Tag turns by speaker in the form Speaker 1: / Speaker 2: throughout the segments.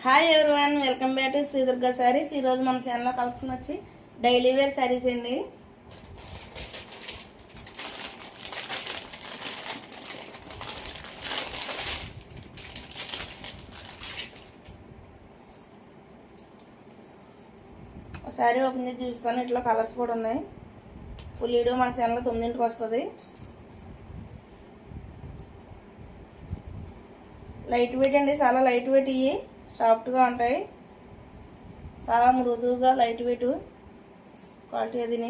Speaker 1: Hi everyone, welcome back to Sri Durga Sarees. ఈరోజు మన ఛానల్లో కలెక్షన్ వచ్చి డైలీ వేర్ శారీస్ అండి. శారీ ఓపెన్ చేసి చూస్తాను. ఇట్లా కలర్స్ కూడా ఉన్నాయి. ఫుల్ వీడియో మన ఛానల్లో 9ంటికి వస్తుంది. లైట్ వెయిట్ అండి, చాలా లైట్ వెయిట్. ఇవి సాఫ్ట్గా ఉంటాయి, చాలా మృదువుగా లైట్ వెయిట్ క్వాలిటీ. అదిని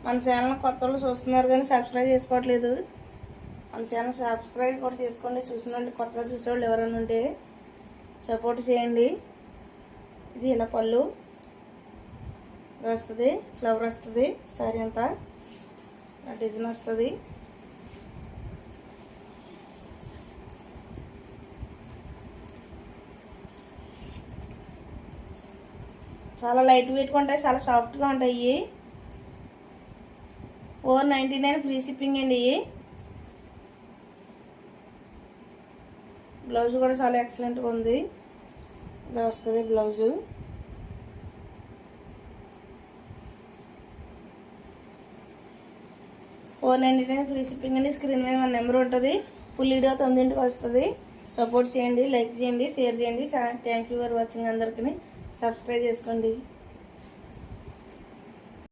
Speaker 1: మన ఛానల్ కొత్త వాళ్ళు చూస్తున్నారు కానీ సబ్స్క్రైబ్ చేసుకోవట్లేదు. మన ఛానల్ సబ్స్క్రైబ్ కూడా చేసుకోండి. చూసినండి కొత్తగా చూసేవాళ్ళు ఎవరైనా ఉంటే సపోర్ట్ చేయండి. ఇది ఇలా పళ్ళు వస్తుంది, ఫ్లవర్ వస్తుంది, శారీ అంతా డిజైన్ వస్తుంది. చాలా లైట్ వెయిట్గా ఉంటాయి, చాలా సాఫ్ట్గా ఉంటాయి. 499 ఫ్రీ షిప్పింగ్ అండి. బ్లౌజ్ కూడా చాలా ఎక్సలెంట్గా ఉంది. ఇలా వస్తుంది బ్లౌజు. $499 ఫ్రీ షిప్పింగ్ అండి. స్క్రీన్ మీద మన నెంబర్ ఉంటుంది. ఫుల్ వీడియో 9ంటికి వస్తుంది. సపోర్ట్ చేయండి, లైక్ చేయండి, షేర్ చేయండి. Thank you for watching. అందరికీ సబ్స్క్రైబ్ చేసుకోండి.